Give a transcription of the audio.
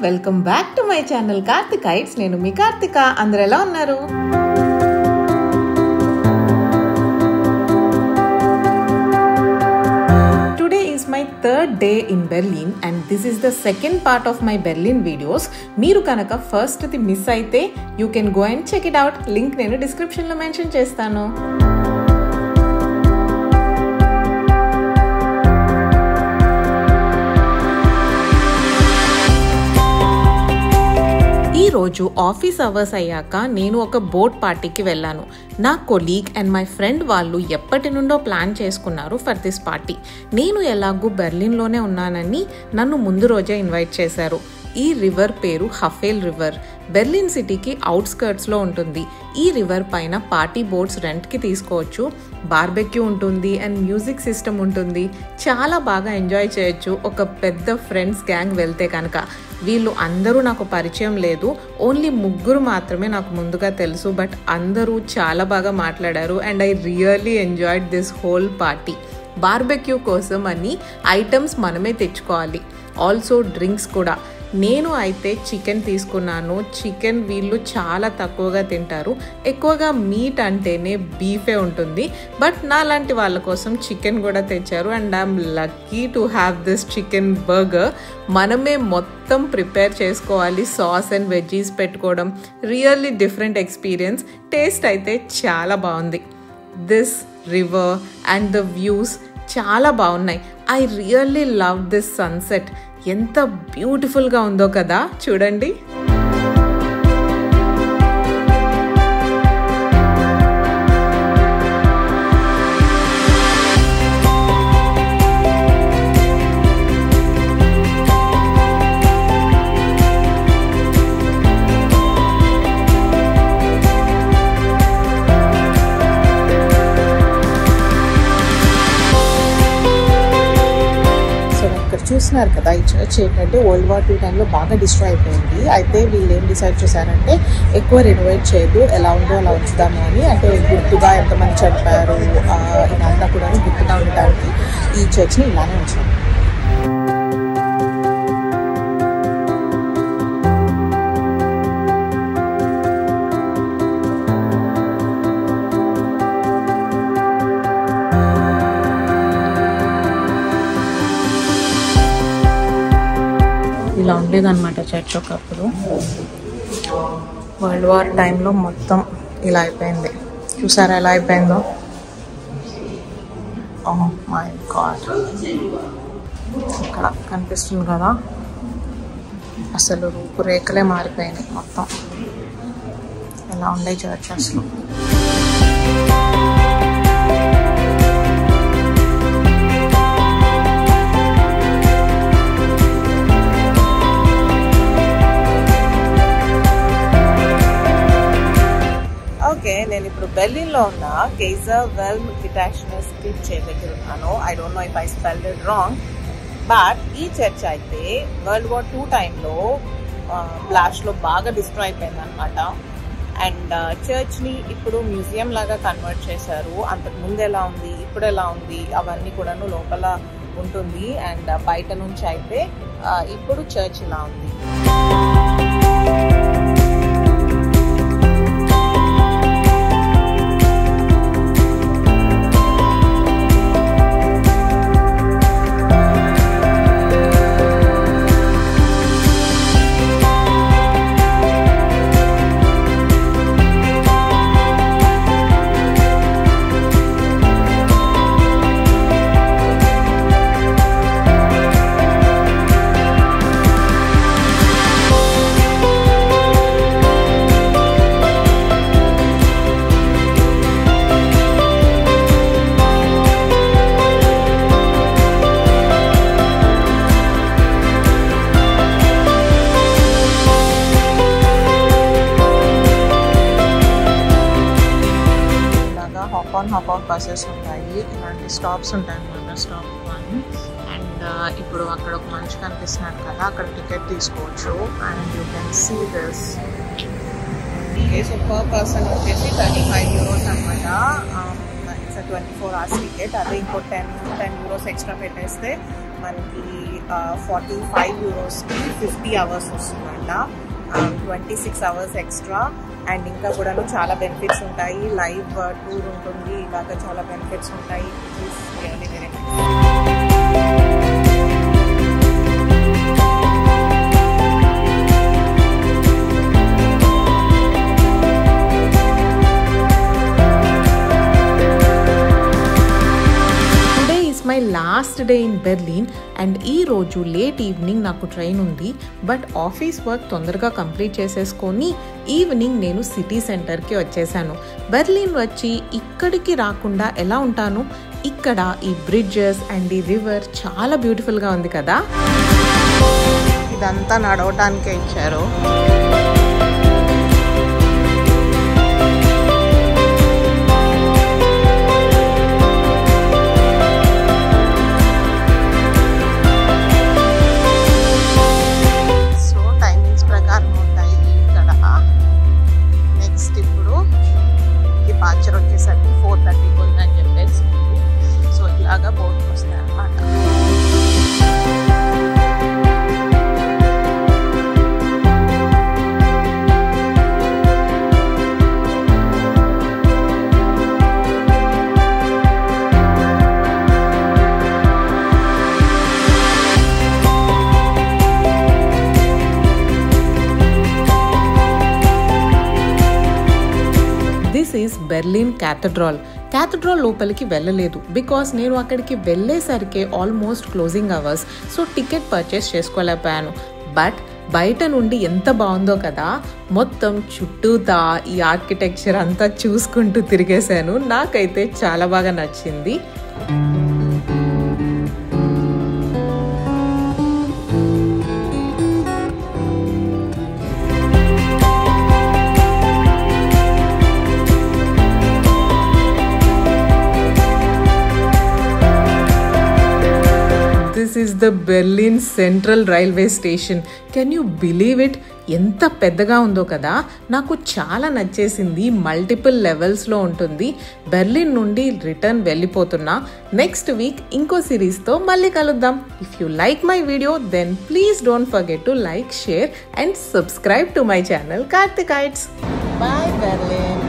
Welcome back to my channel Karthikaites. నేను మీ కార్తిక. అందరూ ఎలా ఉన్నారు? Today is my third day in Berlin and this is the second part of my Berlin videos. మీరు కనుక first the miss అయితే you can go and check it out. Link నేను description లో మెన్షన్ చేస్తాను. ఈరోజు ఆఫీస్ అవర్స్ అయ్యాక నేను ఒక బోట్ పార్టీకి వెళ్ళాను. నా కొలీగ్ అండ్ మై ఫ్రెండ్ వాళ్ళు ఎప్పటి నుండో ప్లాన్ చేసుకున్నారు ఫర్ దిస్ పార్టీ. నేను ఎలాగూ బెర్లిన్లోనే ఉన్నానని నన్ను ముందు రోజే ఇన్వైట్ చేశారు. ఈ రివర్ పేరు హఫేల్ రివర్. బెర్లిన్ సిటీకి అవుట్స్కర్ట్స్లో ఉంటుంది. ఈ రివర్ పైన పార్టీ బోట్స్ రెంట్కి తీసుకోవచ్చు. బార్బెక్యూ ఉంటుంది అండ్ మ్యూజిక్ సిస్టమ్ ఉంటుంది. చాలా బాగా ఎంజాయ్ చేయొచ్చు ఒక పెద్ద ఫ్రెండ్స్ గ్యాంగ్ వెళ్తే కనుక. వీళ్ళు అందరూ నాకు పరిచయం లేదు, ఓన్లీ ముగ్గురు మాత్రమే నాకు ముందుగా తెలుసు. బట్ అందరూ చాలా బాగా మాట్లాడారు and I really enjoyed this whole party. Barbecue కోసం అని ఐటమ్స్ మనమే తెచ్చుకోవాలి, ఆల్సో డ్రింక్స్ కూడా. నేను అయితే చికెన్ తీసుకున్నాను. చికెన్ వీళ్ళు చాలా తక్కువగా తింటారు, ఎక్కువగా మీట్ అంటేనే బీఫే ఉంటుంది. బట్ నా లాంటి వాళ్ళ కోసం చికెన్ కూడా తెచ్చారు and I'm lucky to have this chicken burger. మనమే మొత్తం ప్రిపేర్ చేసుకోవాలి, సాస్ అండ్ వెజ్జీస్ పెట్టుకోవడం. Really different experience. టేస్ట్ అయితే చాలా బాగుంది. This river and the views చాలా బాగున్నాయి. I really love this sunset. ఎంత బ్యూటిఫుల్గా ఉందో కదా, చూడండి. చూస్తున్నారు కదా, ఈ చర్చ్ ఏంటంటే వరల్డ్ వార్ 2 టైంలో బాగా డిస్ట్రాయ్ అయిపోయింది. అయితే వీళ్ళు ఏం డిసైడ్ చేశారంటే ఎక్కువ రెనోవేట్ చేయదు, ఎలా ఉందో అలా ఉంచుదాము అని. అంటే గుర్తుగా ఎంతమంది చనిపోయారు ఇదంతా కూడా గుర్తుగా ఉండటానికి ఈ చర్చ్ని ఇలానే ఉంచారు. ఇలా ఉండేదన్నమాట చర్చ్ ఒకప్పుడు. వరల్డ్ వార్ టైంలో మొత్తం ఇలా అయిపోయింది. చూసారా ఎలా అయిపోయిందో? ఓహ్ మై గాడ్, ఇక్కడ కనిపిస్తుంది కదా, అసలు రూపురేఖలే మారిపోయినాయి మొత్తం. ఎలా ఉండే చర్చెస్లో. నేను ఇప్పుడు బెర్లిన్లో ఉన్న కైజర్ వెల్మ్ గిటాషనస్ చర్చ్ దగ్గర ఉన్నాను. I don't know if I spelled it wrong, but ఈ చర్చ్ అయితే వరల్డ్ వార్ 2 టైంలో బ్లాస్ట్లో బాగా డిస్ట్రాయ్ అయిపోయింది అనమాట. అండ్ చర్చ్ని ఇప్పుడు మ్యూజియం లాగా కన్వర్ట్ చేశారు. అంతకుముందు ఎలా ఉంది, ఇప్పుడు ఎలా ఉంది, అవన్నీ కూడాను లోపల ఉంటుంది. అండ్ బయట నుంచి అయితే ఇప్పుడు చర్చ్ ఇలా ఉంది. హాప్ ఆఫ్ బస్సెస్ ఉంటాయి, ఇలాంటి స్టాప్స్ ఉంటాయి అన్నమాట. స్టాప్ 1 అండ్ ఇప్పుడు అక్కడ ఒక మనిషి కనిపిస్తున్నాడు కదా, అక్కడ టికెట్ తీసుకోవచ్చు. And you can see this. So per person వచ్చేసి 35 euros అనమాట. It's 24 hours ticket. అదే ఇంకో 10 euros ఎక్స్ట్రా పెట్టేస్తే మనకి 45 యూరోస్కి 50 అవర్స్ వస్తుందంట. 26 అవర్స్ ఎక్స్ట్రా. అండ్ ఇంకా కూడాను చాలా బెనిఫిట్స్ ఉంటాయి. లైవ్ టూర్ ఉంటుంది, ఇలాగ చాలా బెనిఫిట్స్ ఉంటాయి. Really very my last day in Berlin. And ఈ రోజు లేట్ ఈవినింగ్ నాకు ట్రైన్ ఉంది. బట్ ఆఫీస్ వర్క్ తొందరగా కంప్లీట్ చేసేసుకొని ఈవినింగ్ నేను సిటీ సెంటర్కి వచ్చేసాను. బెర్లిన్ వచ్చి ఇక్కడికి రాకుండా ఎలా ఉంటాను? ఇక్కడ ఈ బ్రిడ్జెస్ అండ్ ఈ రివర్ చాలా బ్యూటిఫుల్గా ఉంది కదా. ఇదంతా నడవటానికే ఇచ్చారు. డిపార్చర్ వచ్చేసరికి 4:30 ఉందని చెప్పేసి సో ఇలాగా బోర్డుకి వస్తాయి అన్నమాట. దిస్ ఈజ్ బెర్లిన్ క్యాథడ్రాల్ లోపలికి వెళ్ళలేదు బికాస్ నేను అక్కడికి వెళ్ళేసరికి almost closing hours. So ticket purchase చేసుకోలేకపోయాను. బట్ బయట నుండి ఎంత బాగుందో కదా. మొత్తం చుట్టూతా ఈ ఆర్కిటెక్చర్ అంతా చూసుకుంటూ తిరిగేశాను. నాకైతే చాలా బాగా నచ్చింది. This is the Berlin Central Railway Station. Can you believe it? ఎంత పెద్దగా ఉందో కదా. నాకు చాలా నచ్చేసింది. మల్టిపుల్ లెవెల్స్లో ఉంటుంది. బెర్లిన్ నుండి రిటర్న్ వెళ్ళిపోతున్నా. నెక్స్ట్ వీక్ ఇంకో సిరీస్తో మళ్ళీ కలుద్దాం. If you like my video then please don't forget to like, share and subscribe to my channel Karthikaites. Bye Berlin.